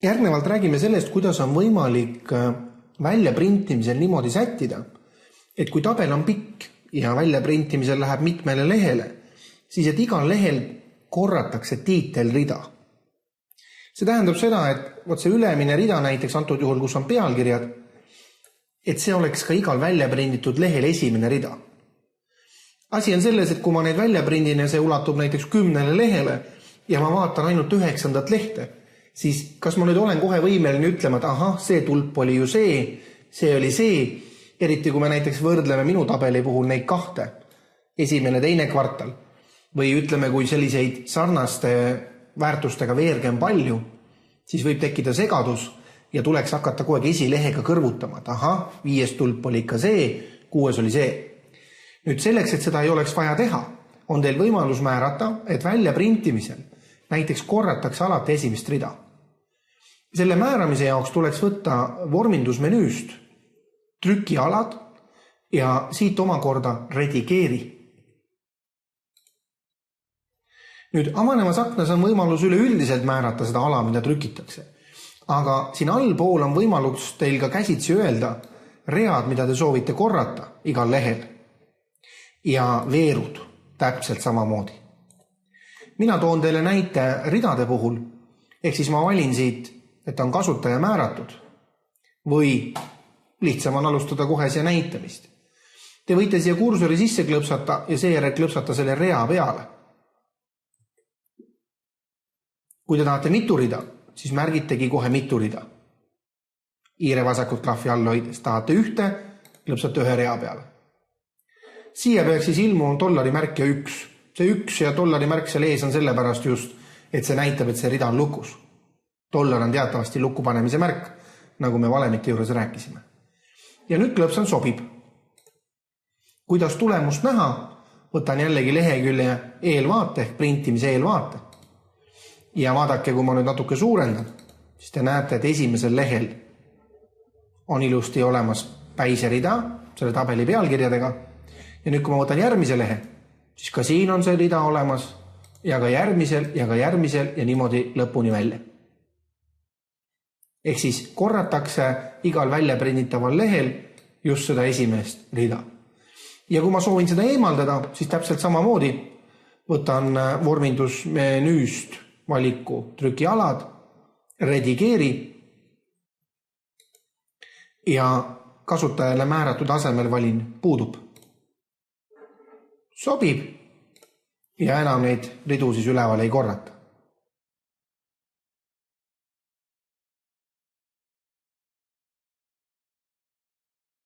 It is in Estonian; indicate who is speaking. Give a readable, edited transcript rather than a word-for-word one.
Speaker 1: Järgnevalt räägime sellest, kuidas on võimalik väljaprintimisel niimoodi sättida, et kui tabel on pikk ja väljaprintimisel läheb mitmele lehele, siis et igal lehel korratakse tiitelrida. See tähendab seda, et see ülemine rida näiteks antud juhul, kus on pealkirjad, et see oleks ka igal väljaprinditud lehel esimene rida. Asi on selles, et kui ma neid väljaprindin ja see ulatub näiteks 10 lehele ja ma vaatan ainult 9. lehte, siis kas ma nüüd olen kohe võimeline ütlema, et ahah, see tulp oli ju see oli see, eriti kui me näiteks võrdleme minu tabeli puhul neid kahte, esimene, teine kvartal, või ütleme, kui selliseid sarnaste väärtustega veerge on palju, siis võib tekkida segadus ja tuleks hakata kogu aeg esilehega kõrvutama, et ahah, 5. tulp oli ikka see, 6. oli see. Nüüd selleks, et seda ei oleks vaja teha, on teil võimalus määrata, et väljaprintimisel näiteks korratakse alati esimest rida. Selle määramise jaoks tuleks võtta vormindusmenüüst trükialad ja siit omakorda redigeeri. Nüüd avanevas aknas on võimalus üleüldiselt määrata seda ala, mida trükitakse. Aga siin allpool on võimalus teil ka käsitsi öelda read, mida te soovite korrata igal lehel ja veerud täpselt samamoodi. Mina toon teile näite ridade puhul, ehk siis ma valin siit, et on kasutaja määratud või lihtsam on alustada kohe siia näitamist. Te võite siia kursori sisse klõpsata ja seejärel klõpsata selle rea peale. Kui te tahate mitu rida, siis märgitegi kohe mitu rida. Iire vasakut klahvi all hoides tahate ühte, klõpsate ühe rea peale. Siia peaks siis ilmuma $märk ja 1. See 1 ja $märk seal ees on sellepärast just, et see näitab, et see rida on lukus. $, on teatavasti lukku panemise märk, nagu me valemite juures rääkisime. Ja nüüd klõpsan sobib. Kuidas tulemust näha, võtan jällegi lehekülje eelvaate ehk printimise eelvaate. Ja vaadake, kui ma nüüd natuke suurendan, siis te näete, et esimesel lehel on ilusti olemas päiserida selle tabeli pealkirjadega. Ja nüüd, kui ma võtan järgmise lehe, siis ka siin on see rida olemas ja ka järgmisel ja niimoodi lõpuni välja. Ehk siis korratakse igal väljaprinditaval lehel just seda esimest rida. Ja kui ma soovin seda eemaldada, siis täpselt samamoodi võtan vormindusmenüüst valiku trükialad, redigeeri ja kasutajale määratud asemel valin puudub. Sobib ja enam neid ridu siis üleval ei korrata.